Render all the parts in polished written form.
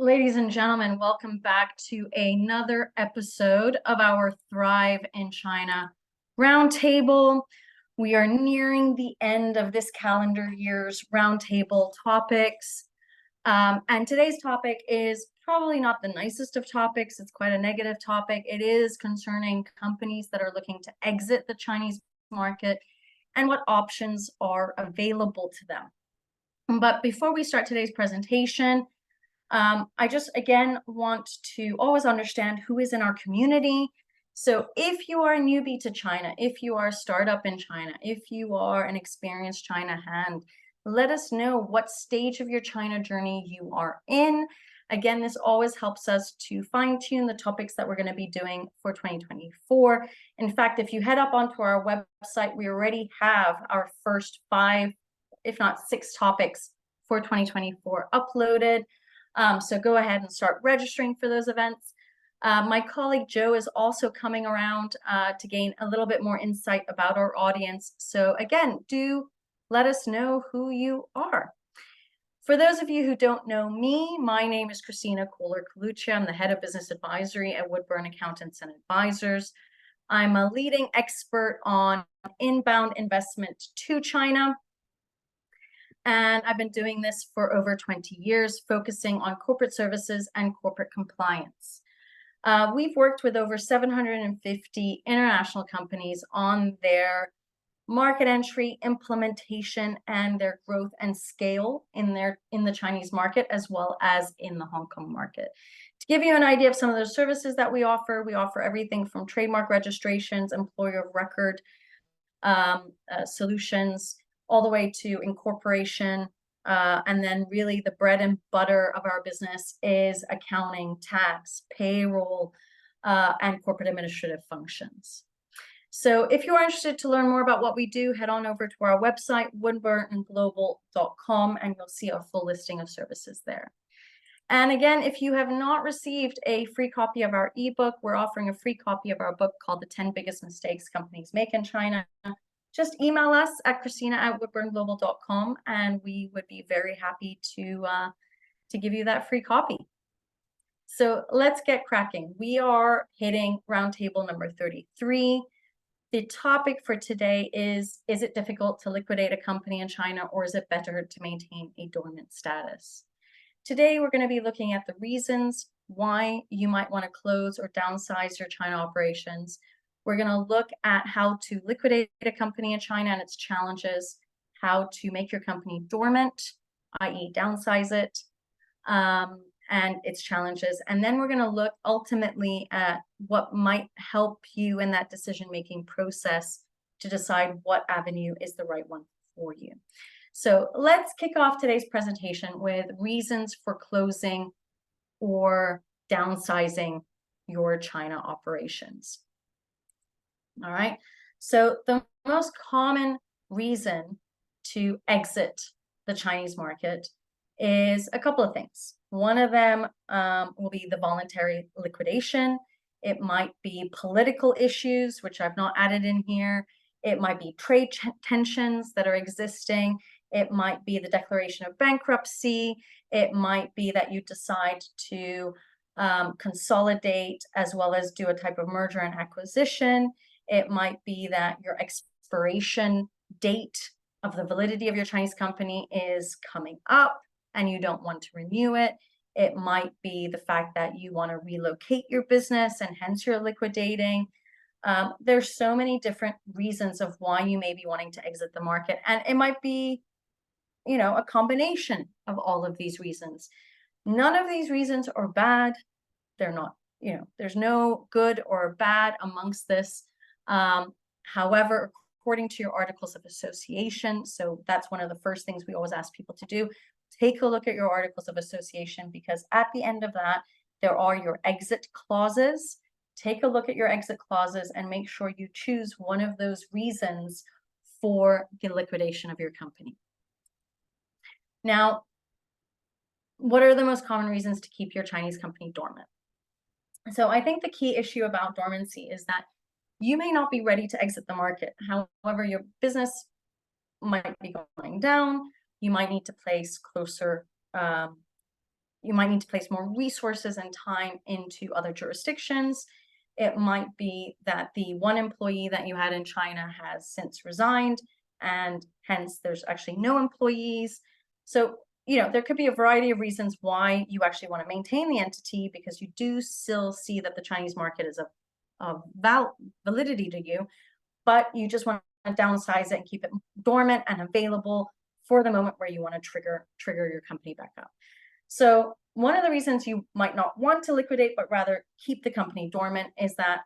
Ladies and gentlemen, welcome back to another episode of our Thrive in China Roundtable. We are nearing the end of this calendar year's roundtable topics. And today's topic is probably not the nicest of topics. It's quite a negative topic. It is concerning companies that are looking to exit the Chinese market and what options are available to them. But before we start today's presentation, I just, again, want to always understand who is in our community. So if you are a newbie to China, if you are a startup in China, if you are an experienced China hand, let us know what stage of your China journey you are in. Again, this always helps us to fine-tune the topics that we're going to be doing for 2024. In fact, if you head up onto our website, we already have our first 5, if not 6 topics for 2024 uploaded. So go ahead and start registering for those events. My colleague Joe is also coming around to gain a little bit more insight about our audience. So again, do let us know who you are. For those of you who don't know me, my name is Christina Kohler-Colucci. I'm the head of business advisory at Woodburn Accountants and Advisors. I'm a leading expert on inbound investment to China. And I've been doing this for over 20 years, focusing on corporate services and corporate compliance. We've worked with over 750 international companies on their market entry, implementation, and their growth and scale in the Chinese market, as well as in the Hong Kong market. To give you an idea of some of the services that we offer everything from trademark registrations, employer of record solutions, all the way to incorporation. And then really the bread and butter of our business is accounting, tax, payroll, and corporate administrative functions. So if you are interested to learn more about what we do, head on over to our website, woodburnglobal.com, and you'll see a full listing of services there. And again, if you have not received a free copy of our ebook, we're offering a free copy of our book called The 10 Biggest Mistakes Companies Make in China. Just email us at christina@woodburnglobal.com, and we would be very happy to give you that free copy. So let's get cracking. We are hitting roundtable number 33. The topic for today is it difficult to liquidate a company in China, or is it better to maintain a dormant status? Today, we're going to be looking at the reasons why you might want to close or downsize your China operations. We're going to look at how to liquidate a company in China and its challenges, how to make your company dormant, i.e. downsize it, and its challenges. And then we're going to look ultimately at what might help you in that decision-making process to decide what avenue is the right one for you. So let's kick off today's presentation with reasons for closing or downsizing your China operations. All right, so the most common reason to exit the Chinese market is a couple of things. One of them will be the voluntary liquidation. It might be political issues, which I've not added in here. It might be trade tensions that are existing. It might be the declaration of bankruptcy. It might be that you decide to consolidate as well as do a type of merger and acquisition. It might be that your expiration date of the validity of your Chinese company is coming up and you don't want to renew it. It might be the fact that you want to relocate your business and hence you're liquidating. There's so many different reasons of why you may be wanting to exit the market. And it might be, a combination of all of these reasons. None of these reasons are bad. They're not, there's no good or bad amongst this. However, according to your articles of association, so that's one of the first things we always ask people to do, take a look at your articles of association, because at the end of that, there are your exit clauses. Take a look at your exit clauses and make sure you choose one of those reasons for the liquidation of your company. Now, what are the most common reasons to keep your Chinese company dormant? So I think the key issue about dormancy is that you may not be ready to exit the market. However, your business might be going down. You might need to place closer you might need to place more resources and time into other jurisdictions. It might be that the one employee that you had in China has since resigned, and hence there's actually no employees. So, there could be a variety of reasons why you actually want to maintain the entity, because you do still see that the Chinese market is of validity to you, but you just want to downsize it and keep it dormant and available for the moment where you want to trigger your company back up. So one of the reasons you might not want to liquidate, but rather keep the company dormant, is that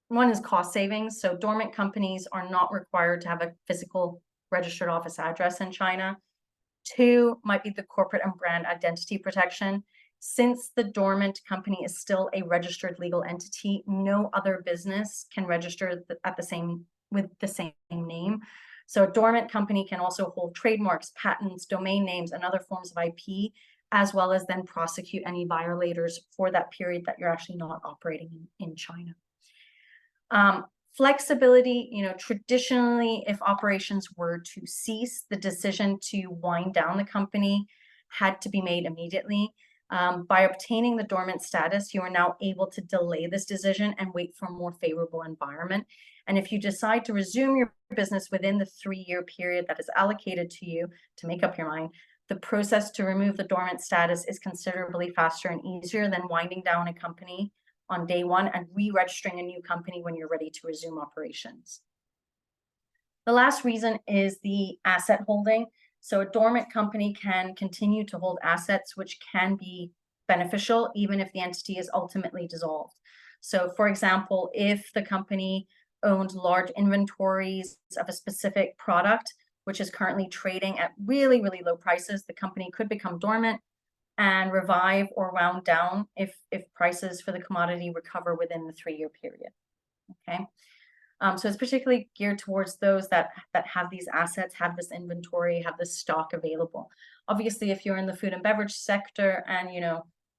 one is cost savings. So dormant companies are not required to have a physical registered office address in China. Two might be the corporate and brand identity protection. Since the dormant company is still a registered legal entity, no other business can register with the same name. So a dormant company can also hold trademarks, patents, domain names, and other forms of IP, as well as then prosecute any violators for that period that you're actually not operating in China. Flexibility, traditionally, if operations were to cease, the decision to wind down the company had to be made immediately. By obtaining the dormant status, you are now able to delay this decision and wait for a more favorable environment. And if you decide to resume your business within the 3-year period that is allocated to you to make up your mind, the process to remove the dormant status is considerably faster and easier than winding down a company on day one and re-registering a new company when you're ready to resume operations. The last reason is the asset holding. So a dormant company can continue to hold assets, which can be beneficial even if the entity is ultimately dissolved. So for example, if the company owned large inventories of a specific product, which is currently trading at really, really low prices, the company could become dormant and revive or wound down if prices for the commodity recover within the 3-year period. Okay. So it's particularly geared towards those that have these assets, have this inventory, have this stock available. Obviously, if you're in the food and beverage sector and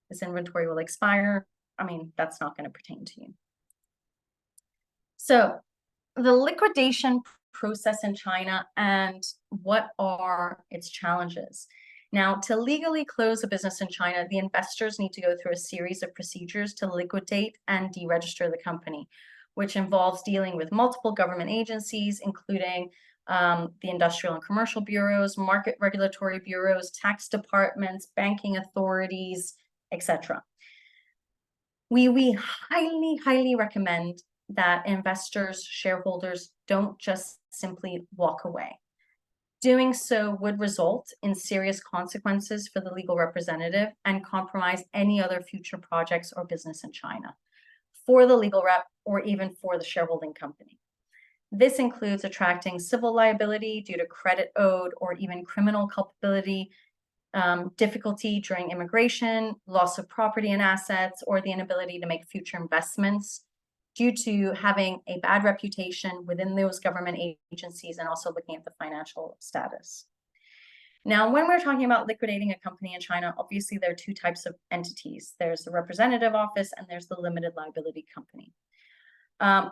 this inventory will expire, that's not going to pertain to you. So the liquidation process in China and what are its challenges? Now, to legally close a business in China, the investors need to go through a series of procedures to liquidate and deregister the company, which involves dealing with multiple government agencies, including the industrial and commercial bureaus, market regulatory bureaus, tax departments, banking authorities, etc. We highly, highly recommend that investors, shareholders don't just simply walk away. Doing so would result in serious consequences for the legal representative and compromise any other future projects or business in China for the legal rep or even for the shareholding company. This includes attracting civil liability due to credit owed or even criminal culpability, difficulty during immigration, loss of property and assets, or the inability to make future investments due to having a bad reputation within those government agencies and also looking at the financial status. Now, when we're talking about liquidating a company in China, obviously there are two types of entities. There's the representative office and there's the limited liability company.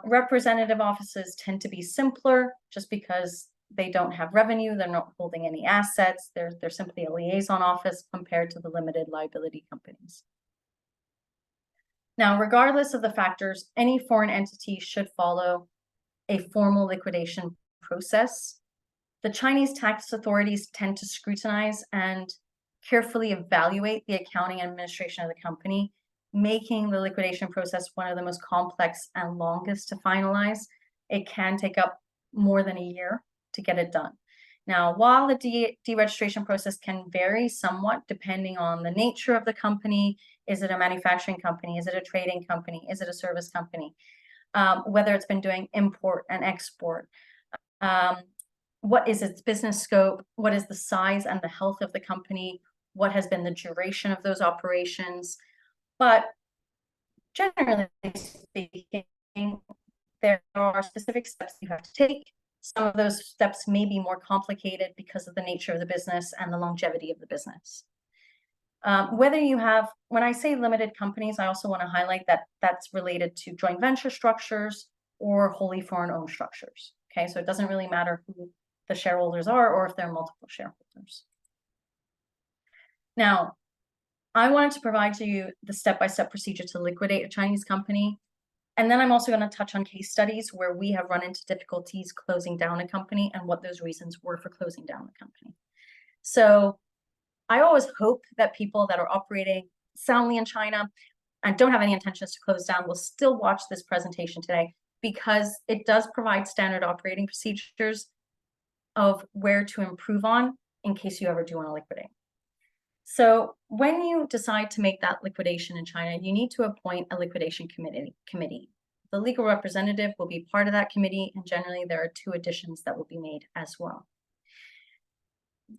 Representative offices tend to be simpler just because they don't have revenue, they're not holding any assets, they're simply a liaison office compared to the limited liability companies. Now, regardless of the factors, any foreign entity should follow a formal liquidation process. The Chinese tax authorities tend to scrutinize and carefully evaluate the accounting and administration of the company, making the liquidation process one of the most complex and longest to finalize. It can take up more than a year to get it done. Now, while the deregistration process can vary somewhat depending on the nature of the company, is it a manufacturing company? Is it a trading company? Is it a service company? Whether it's been doing import and export. What is its business scope? What is the size and the health of the company? What has been the duration of those operations? But generally speaking, there are specific steps you have to take. Some of those steps may be more complicated because of the nature of the business and the longevity of the business. Whether you have, when I say limited companies, I also want to highlight that that's related to joint venture structures or wholly foreign-owned structures. Okay, so it doesn't really matter who the shareholders are or if there are multiple shareholders. Now, I wanted to provide you the step-by-step procedure to liquidate a Chinese company. And then I'm also going to touch on case studies where we have run into difficulties closing down a company and what those reasons were for closing down the company. So I always hope that people that are operating soundly in China and don't have any intentions to close down will still watch this presentation today, because it does provide standard operating procedures of where to improve on in case you ever do want to liquidate. So when you decide to make that liquidation in China, you need to appoint a liquidation committee. The legal representative will be part of that committee, and generally there are 2 additions that will be made as well.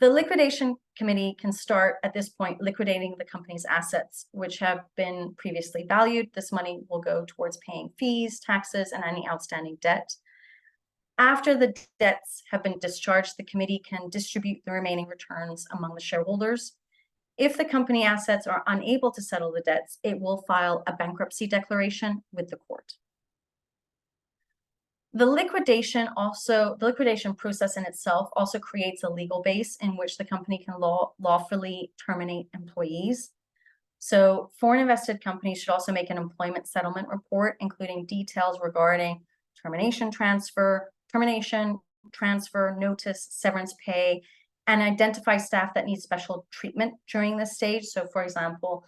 The liquidation committee can start at this point liquidating the company's assets, which have been previously valued. This money will go towards paying fees, taxes, and any outstanding debt. After the debts have been discharged, the committee can distribute the remaining returns among the shareholders. If the company assets are unable to settle the debts, it will file a bankruptcy declaration with the court. The liquidation process in itself also creates a legal base in which the company can lawfully terminate employees. So foreign invested companies should also make an employment settlement report, including details regarding termination, transfer, notice, severance pay, and identify staff that need special treatment during this stage. So for example,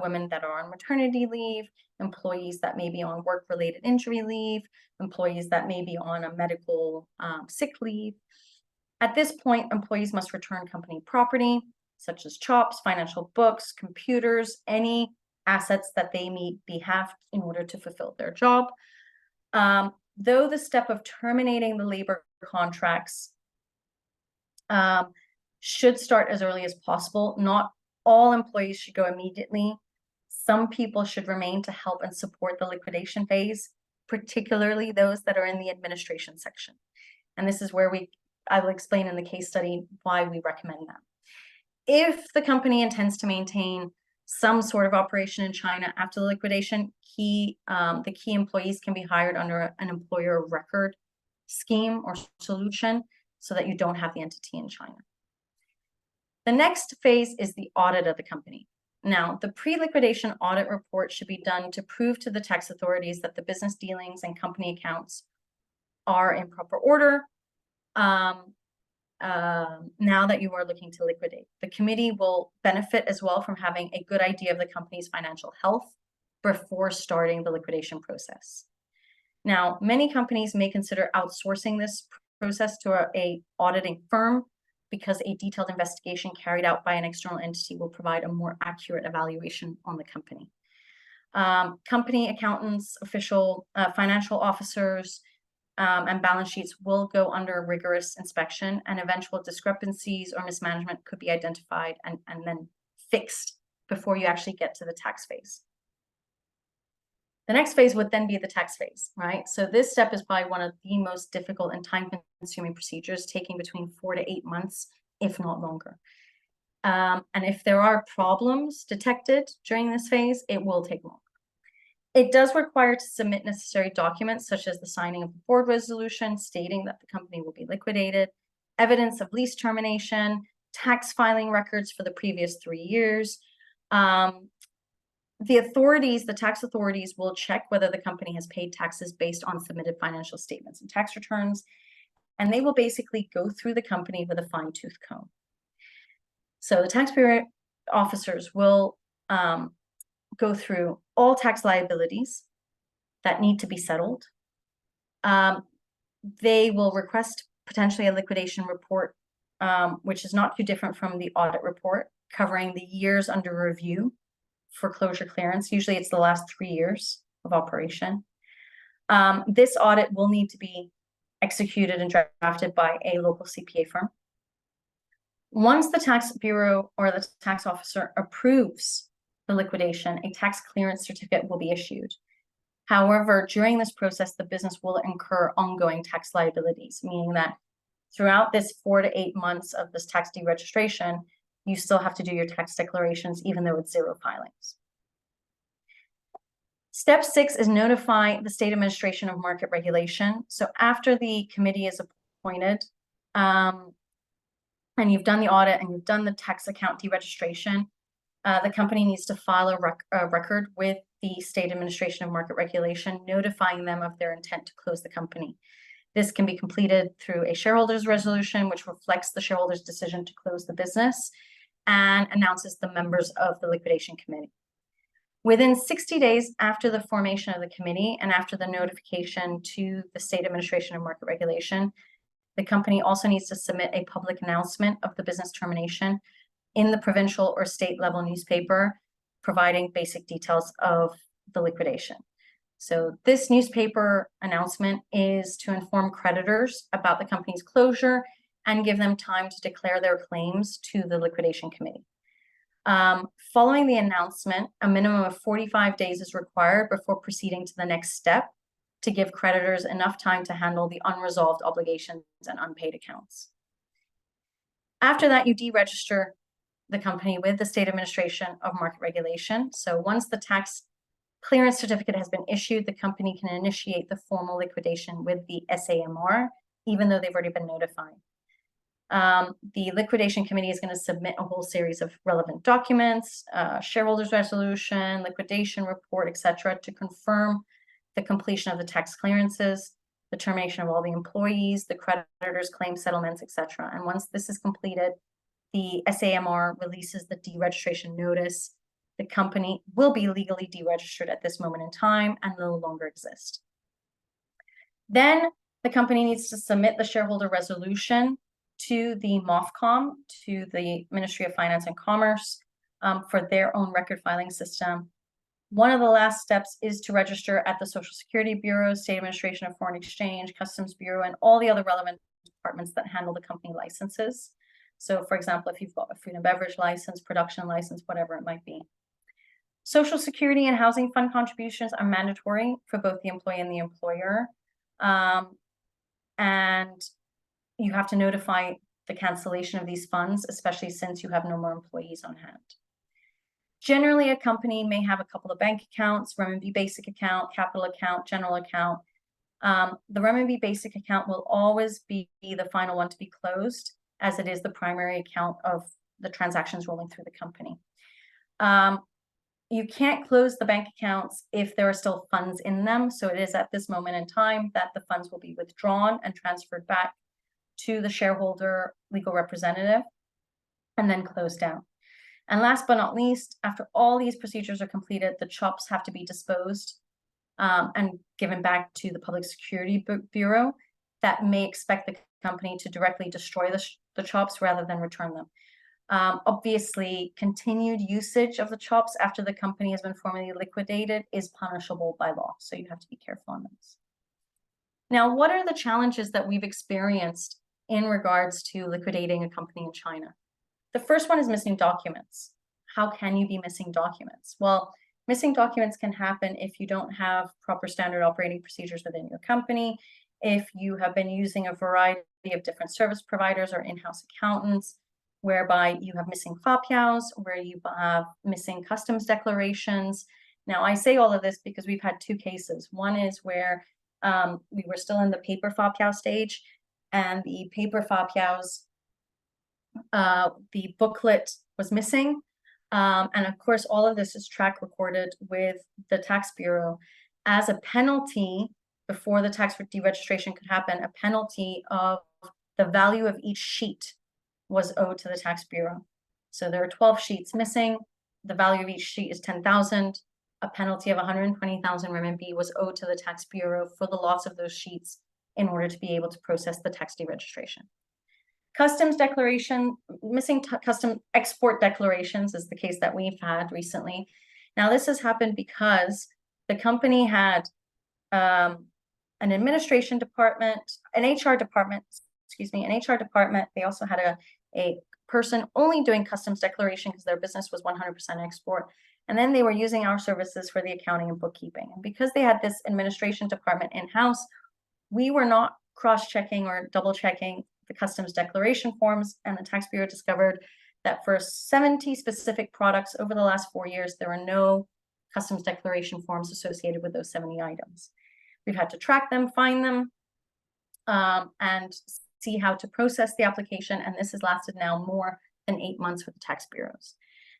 women that are on maternity leave, employees that may be on work-related injury leave, employees that may be on a medical sick leave. At this point, employees must return company property, such as chops, financial books, computers, any assets that they may have in order to fulfill their job. Though the step of terminating the labor contracts should start as early as possible, not all employees should go immediately. Some people should remain to help and support the liquidation phase, particularly those that are in the administration section. And this is where I will explain in the case study why we recommend that. If the company intends to maintain some sort of operation in China after the liquidation, the key employees can be hired under an employer of record scheme or solution so that you don't have the entity in China. The next phase is the audit of the company. Now, the pre-liquidation audit report should be done to prove to the tax authorities that the business dealings and company accounts are in proper order now that you are looking to liquidate. The committee will benefit as well from having a good idea of the company's financial health before starting the liquidation process. Now, many companies may consider outsourcing this process to an auditing firm, because a detailed investigation carried out by an external entity will provide a more accurate evaluation on the company. Company accountants, financial officers, and balance sheets will go under rigorous inspection, and eventual discrepancies or mismanagement could be identified and then fixed before you actually get to the tax phase. The next phase would then be the tax phase, right? So this step is probably one of the most difficult and time-consuming procedures, taking between 4 to 8 months, if not longer. And if there are problems detected during this phase, it will take longer. It does require to submit necessary documents, such as the signing of the board resolution stating that the company will be liquidated, evidence of lease termination, tax filing records for the previous 3 years. The tax authorities will check whether the company has paid taxes based on submitted financial statements and tax returns, and they will basically go through the company with a fine-tooth comb. So the taxpayer officers will go through all tax liabilities that need to be settled. They will request potentially a liquidation report, which is not too different from the audit report, covering the years under review for closure clearance. Usually it's the last 3 years of operation. This audit will need to be executed and drafted by a local CPA firm. Once the tax bureau or the tax officer approves the liquidation, a tax clearance certificate will be issued. However, during this process, the business will incur ongoing tax liabilities, meaning that throughout this 4 to 8 months of this tax deregistration, you still have to do your tax declarations, even though it's 0 filings. Step 6 is notify the State Administration of Market Regulation. So after the committee is appointed, and you've done the audit and you've done the tax account deregistration, The company needs to file a record with the State Administration of Market Regulation, notifying them of their intent to close the company. This can be completed through a shareholders resolution, which reflects the shareholders' decision to close the business and announces the members of the liquidation committee. Within 60 days after the formation of the committee and after the notification to the State Administration of Market Regulation, the company also needs to submit a public announcement of the business termination in the provincial or state level newspaper, providing basic details of the liquidation. So this newspaper announcement is to inform creditors about the company's closure and give them time to declare their claims to the liquidation committee. Following the announcement, a minimum of 45 days is required before proceeding to the next step to give creditors enough time to handle the unresolved obligations and unpaid accounts. After that, you deregister the company with the State Administration of Market Regulation. So once the tax clearance certificate has been issued, the company can initiate the formal liquidation with the SAMR, even though they've already been notified. The liquidation committee is going to submit a whole series of relevant documents, shareholders resolution, liquidation report, etc., to confirm the completion of the tax clearances, the termination of all the employees, the creditors' claim settlements, etc. And once this is completed, the SAMR releases the deregistration notice. The company will be legally deregistered at this moment in time and no longer exist. Then the company needs to submit the shareholder resolution to the MOFCOM, to the Ministry of Finance and Commerce, for their own record filing system. One of the last steps is to register at the Social Security Bureau, State Administration of Foreign Exchange, Customs Bureau, and all the other relevant departments that handle the company licenses. So, for example, if you've got a food and beverage license, production license, whatever it might be. Social Security and housing fund contributions are mandatory for both the employee and the employer. And you have to notify the cancellation of these funds, especially since you have no more employees on hand. Generally, a company may have a couple of bank accounts, renminbi basic account, capital account, general account. The renminbi basic account will always be the final one to be closed, as it is the primary account of the transactions rolling through the company. You can't close the bank accounts if there are still funds in them. So it is at this moment in time that the funds will be withdrawn and transferred back to the shareholder legal representative and then closed down. And last but not least, after all these procedures are completed, the CHOPS have to be disposed and given back to the Public Security Bureau that may expect the company to directly destroy the CHOPS rather than return them. Obviously, continued usage of the CHOPS after the company has been formally liquidated is punishable by law, so you have to be careful on this. Now, what are the challenges that we've experienced in regards to liquidating a company in China? The first one is missing documents. How can you be missing documents? Well, missing documents can happen if you don't have proper standard operating procedures within your company, if you have been using a variety of different service providers or in-house accountants, whereby you have missing FAPIAOs, where you have missing customs declarations. Now, I say all of this because we've had two cases. One is where we were still in the paper FAPIAO stage, and the paper FAPIAOs, the booklet was missing. And of course, all of this is track recorded with the Tax Bureau. As a penalty, before the tax deregistration could happen, a penalty of the value of each sheet was owed to the Tax Bureau. So there are 12 sheets missing. The value of each sheet is 10,000. A penalty of 120,000 renminbi was owed to the Tax Bureau for the loss of those sheets in order to be able to process the tax deregistration. Customs declaration, missing custom export declarations is the case that we've had recently. Now, this has happened because the company had an administration department, an HR department, an HR department. They also had a person only doing customs declaration because their business was 100% export. And then they were using our services for the accounting and bookkeeping. And because they had this administration department in-house, we were not cross-checking or double-checking the customs declaration forms, and the Tax Bureau discovered that for 70 specific products over the last 4 years, there are no customs declaration forms associated with those 70 items. We've had to track them, find them, and see how to process the application, and this has lasted now more than 8 months with the tax bureaus.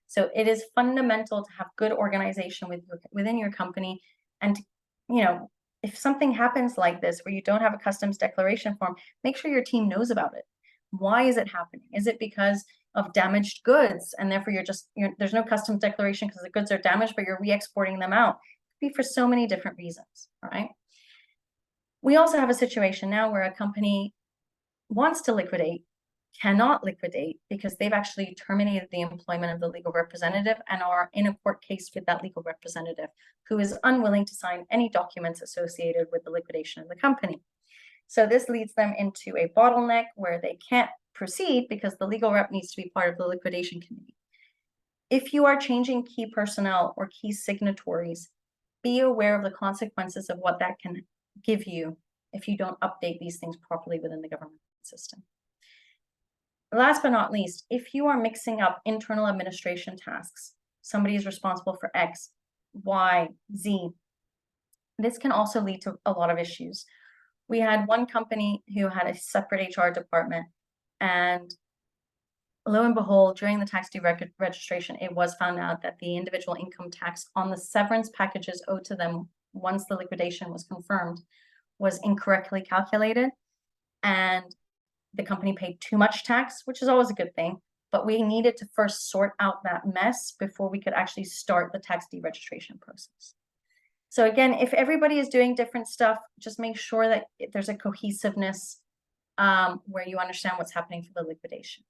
So it is fundamental to have good organization within your company. And, you know, if something happens like this where you don't have a customs declaration form, make sure your team knows about it. Why is it happening? Is it because of damaged goods and therefore there's no customs declaration because the goods are damaged, but you're re-exporting them out? It could be for so many different reasons, all right? We also have a situation now where a company wants to liquidate, cannot liquidate because they've actually terminated the employment of the legal representative and are in a court case with that legal representative who is unwilling to sign any documents associated with the liquidation of the company. So this leads them into a bottleneck where they can't proceed because the legal rep needs to be part of the liquidation committee. If you are changing key personnel or key signatories, be aware of the consequences of what that can give you if you don't update these things properly within the government system. Last but not least, if you are mixing up internal administration tasks, somebody is responsible for X, Y, Z, this can also lead to a lot of issues. We had one company who had a separate HR department, and lo and behold, during the tax deregistration, it was found out that the individual income tax on the severance packages owed to them once the liquidation was confirmed was incorrectly calculated, and the company paid too much tax, which is always a good thing, but we needed to first sort out that mess before we could actually start the tax deregistration process. So again, if everybody is doing different stuff, just make sure that there's a cohesiveness where you understand what's happening for the liquidation.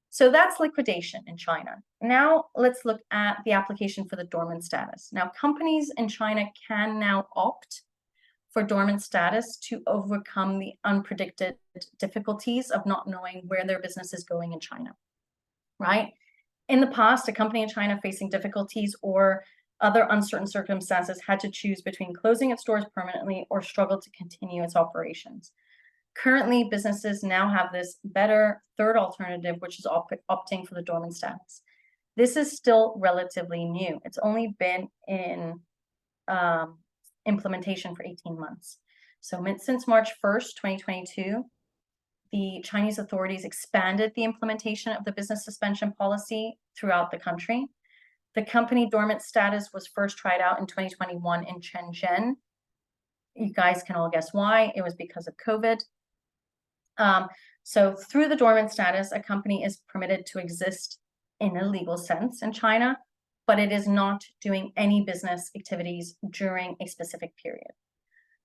So that's liquidation in China. Now let's look at the application for the dormant status. Now companies in China can now opt for dormant status to overcome the unpredicted difficulties of not knowing where their business is going in China, right? In the past, a company in China facing difficulties or other uncertain circumstances had to choose between closing its doors permanently or struggle to continue its operations. Currently, businesses now have this better third alternative, which is opting for the dormant status. This is still relatively new. It's only been in implementation for 18 months. So since March 1st, 2022, the Chinese authorities expanded the implementation of the business suspension policy throughout the country. The company dormant status was first tried out in 2021 in Shenzhen. You guys can all guess why. It was because of COVID. So through the dormant status, a company is permitted to exist in a legal sense in China, but it is not doing any business activities during a specific period.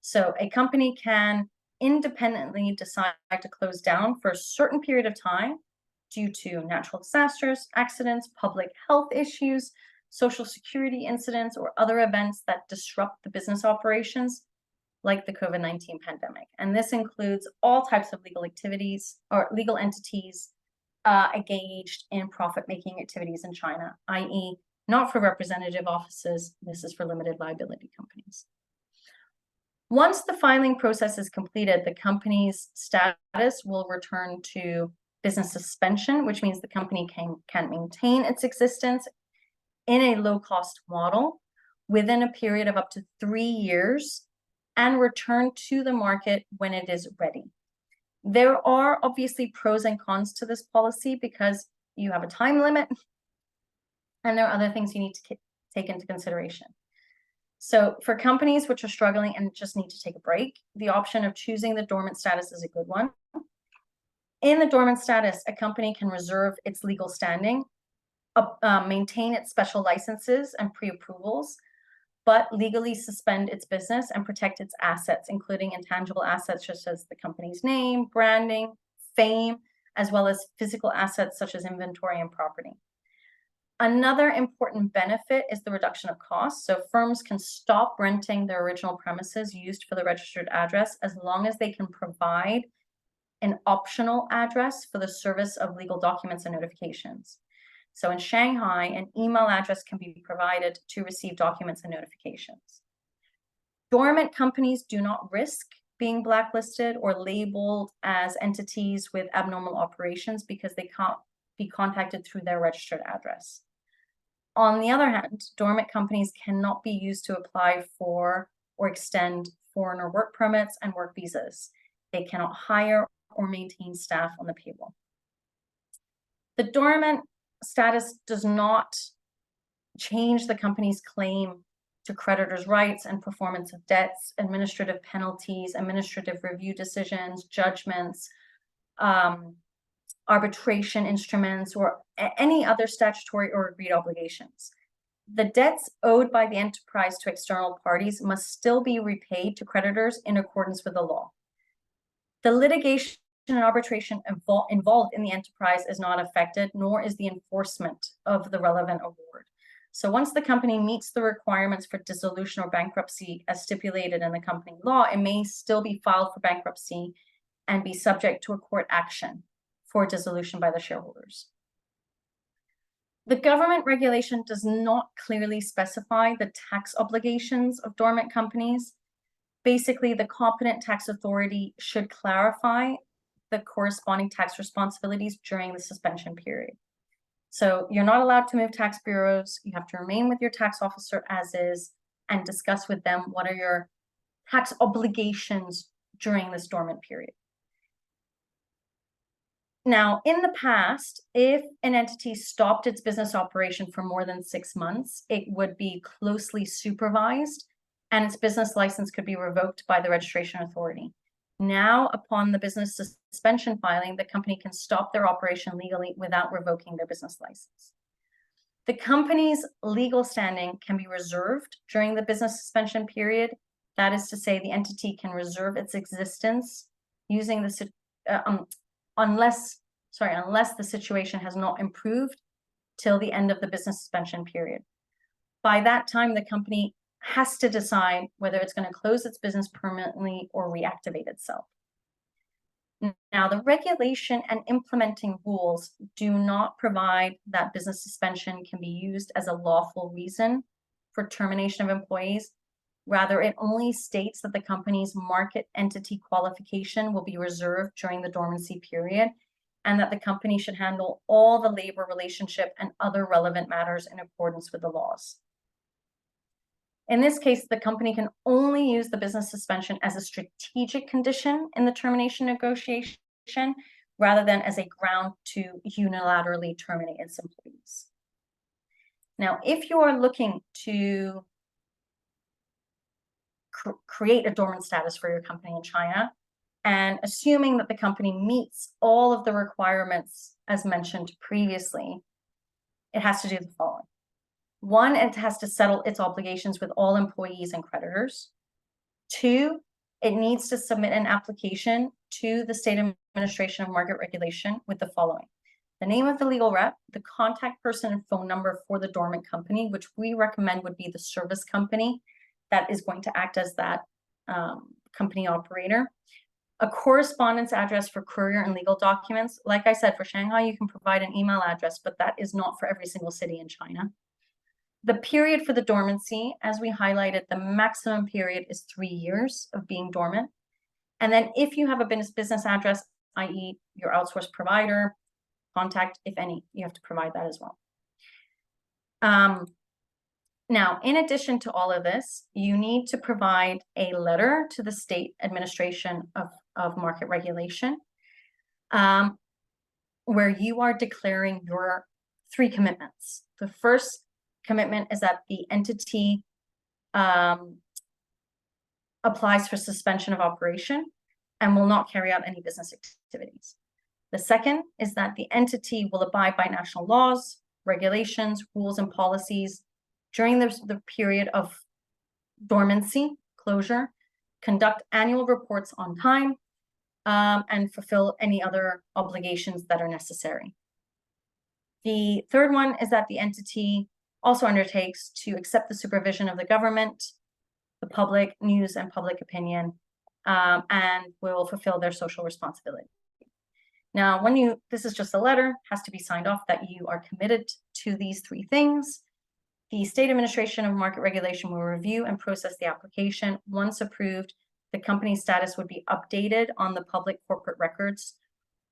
So a company can independently decide to close down for a certain period of time due to natural disasters, accidents, public health issues, social security incidents, or other events that disrupt the business operations, like the COVID-19 pandemic. And this includes all types of legal activities or legal entities engaged in profit-making activities in China, i.e., not for representative offices. This is for limited liability companies. Once the filing process is completed, the company's status will return to business suspension, which means the company can maintain its existence in a low-cost model within a period of up to 3 years and return to the market when it is ready. There are obviously pros and cons to this policy because you have a time limit and there are other things you need to take into consideration. So for companies which are struggling and just need to take a break, the option of choosing the dormant status is a good one. In the dormant status, a company can reserve its legal standing, maintain its special licenses and pre-approvals, but legally suspend its business and protect its assets, including intangible assets such as the company's name, branding, fame, as well as physical assets such as inventory and property. Another important benefit is the reduction of costs. So firms can stop renting their original premises used for the registered address as long as they can provide an optional address for the service of legal documents and notifications. So in Shanghai, an email address can be provided to receive documents and notifications. Dormant companies do not risk being blacklisted or labeled as entities with abnormal operations because they can't be contacted through their registered address. On the other hand, dormant companies cannot be used to apply for or extend foreigner work permits and work visas. They cannot hire or maintain staff on the payroll. The dormant status does not change the company's claim to creditors' rights and performance of debts, administrative penalties, administrative review decisions, judgments, arbitration instruments, or any other statutory or agreed obligations. The debts owed by the enterprise to external parties must still be repaid to creditors in accordance with the law. The litigation and arbitration involved in the enterprise is not affected, nor is the enforcement of the relevant award. So once the company meets the requirements for dissolution or bankruptcy as stipulated in the company law, it may still be filed for bankruptcy and be subject to a court action for dissolution by the shareholders. The government regulation does not clearly specify the tax obligations of dormant companies. Basically, the competent tax authority should clarify the corresponding tax responsibilities during the suspension period. So you're not allowed to move tax bureaus. You have to remain with your tax officer as is and discuss with them what are your tax obligations during this dormant period. Now, in the past, if an entity stopped its business operation for more than 6 months, it would be closely supervised and its business license could be revoked by the registration authority. Now, upon the business suspension filing, the company can stop their operation legally without revoking their business license. The company's legal standing can be reserved during the business suspension period. That is to say, the entity can reserve its existence using the unless the situation has not improved till the end of the business suspension period. By that time, the company has to decide whether it's going to close its business permanently or reactivate itself. Now, the regulation and implementing rules do not provide that business suspension can be used as a lawful reason for termination of employees. Rather, it only states that the company's market entity qualification will be reserved during the dormancy period and that the company should handle all the labor relationship and other relevant matters in accordance with the laws. In this case, the company can only use the business suspension as a strategic condition in the termination negotiation rather than as a ground to unilaterally terminate its employees. Now, if you are looking to create a dormant status for your company in China, and assuming that the company meets all of the requirements as mentioned previously, it has to do the following. One, it has to settle its obligations with all employees and creditors. Two, it needs to submit an application to the State Administration of Market Regulation with the following: the name of the legal rep, the contact person and phone number for the dormant company, which we recommend would be the service company that is going to act as that company operator, a correspondence address for courier and legal documents. Like I said, for Shanghai, you can provide an email address, but that is not for every single city in China. The period for the dormancy, as we highlighted, the maximum period is 3 years of being dormant. And then if you have a business address, i.e. your outsourced provider, contact, if any, you have to provide that as well. Now, in addition to all of this, you need to provide a letter to the State Administration of Market Regulation, where you are declaring your 3 commitments. The first commitment is that the entity applies for suspension of operation and will not carry out any business activities. The second is that the entity will abide by national laws, regulations, rules, and policies during the period of dormancy, closure, conduct annual reports on time, and fulfill any other obligations that are necessary. The third one is that the entity also undertakes to accept the supervision of the government, the public, news, and public opinion, and will fulfill their social responsibility. Now, this is just a letter, has to be signed off that you are committed to these 3 things. The State Administration of Market Regulation will review and process the application. Once approved, the company's status would be updated on the public corporate records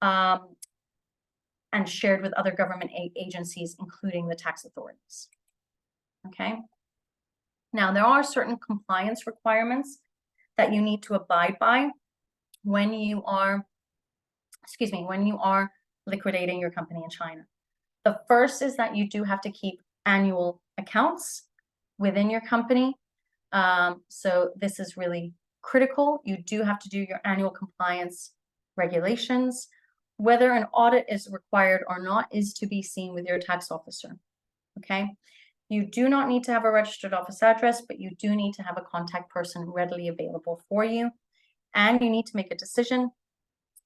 and shared with other government agencies, including the tax authorities. Okay. Now, there are certain compliance requirements that you need to abide by when you are liquidating your company in China. The first is that you do have to keep annual accounts within your company. So this is really critical. You do have to do your annual compliance regulations. Whether an audit is required or not is to be seen with your tax officer, okay? You do not need to have a registered office address, but you do need to have a contact person readily available for you. And you need to make a decision.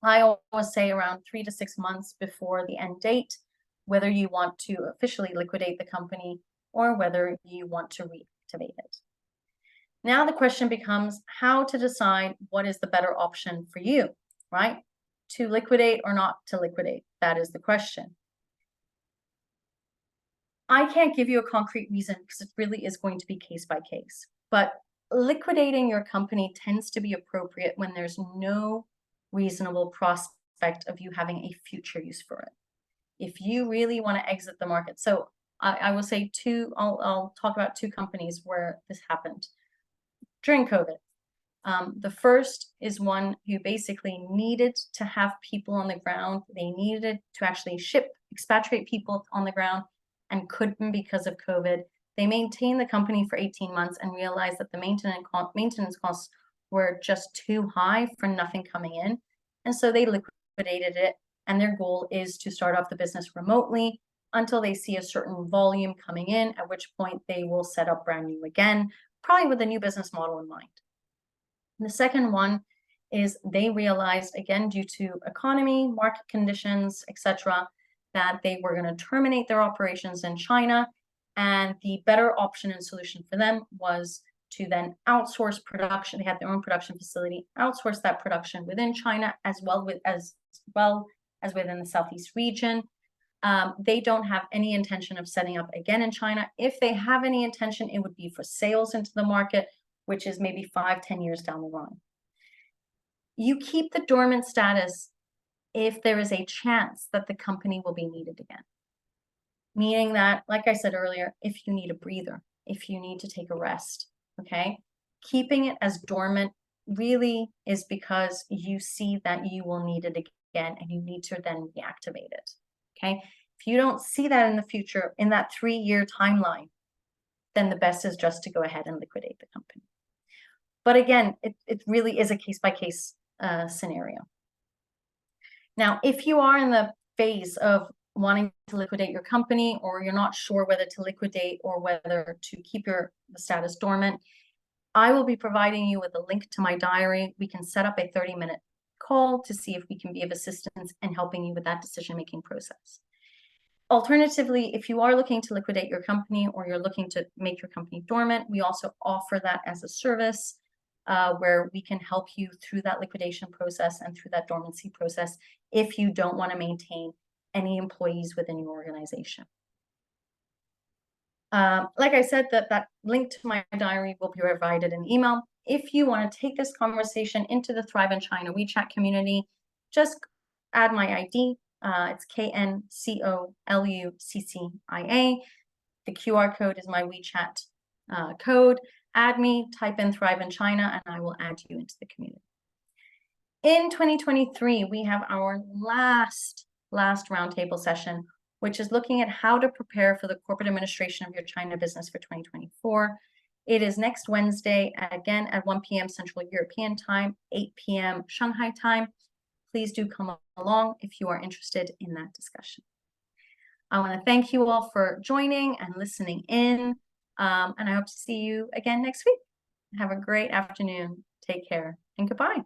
I always say around 3 to 6 months before the end date, whether you want to officially liquidate the company or whether you want to reactivate it. Now the question becomes how to decide what is the better option for you, right? To liquidate or not to liquidate? That is the question. I can't give you a concrete reason because it really is going to be case by case. But liquidating your company tends to be appropriate when there's no reasonable prospect of you having a future use for it. If you really want to exit the market. So I will say I'll talk about 2 companies where this happened during COVID. The first is one who basically needed to have people on the ground. They needed to actually expatriate people on the ground and couldn't because of COVID. They maintained the company for 18 months and realized that the maintenance costs were just too high for nothing coming in. And so they liquidated it. And their goal is to start off the business remotely until they see a certain volume coming in, at which point they will set up brand new again, probably with a new business model in mind. And the second one is they realized, again, due to economy, market conditions, etc., that they were going to terminate their operations in China. And the better option and solution for them was to then outsource production. They had their own production facility, outsource that production within China as well as within the Southeast region. They don't have any intention of setting up again in China. If they have any intention, it would be for sales into the market, which is maybe 5-10 years down the line. You keep the dormant status if there is a chance that the company will be needed again. Meaning that, like I said earlier, if you need a breather, if you need to take a rest, okay? Keeping it as dormant really is because you see that you will need it again and you need to then reactivate it, okay? If you don't see that in the future, in that 3-year timeline, then the best is just to go ahead and liquidate the company. But again, it really is a case-by-case scenario. Now, if you are in the phase of wanting to liquidate your company, or you're not sure whether to liquidate or whether to keep the status dormant, I will be providing you with a link to my diary. We can set up a 30-minute call to see if we can be of assistance in helping you with that decision-making process. Alternatively, if you are looking to liquidate your company or you're looking to make your company dormant, we also offer that as a service where we can help you through that liquidation process and through that dormancy process if you don't want to maintain any employees within your organization. Like I said, that link to my diary will be provided in email. If you want to take this conversation into the Thrive in China WeChat community, just add my ID. It's KNCOLUCCIA. The QR code is my WeChat code. Add me, type in Thrive in China, and I will add you into the community. In 2023, we have our last roundtable session, which is looking at how to prepare for the corporate administration of your China business for 2024. It is next Wednesday, again at 1 p.m. Central European Time, 8 p.m. Shanghai time. Please do come along if you are interested in that discussion. I want to thank you all for joining and listening in, and I hope to see you again next week. Have a great afternoon. Take care and goodbye.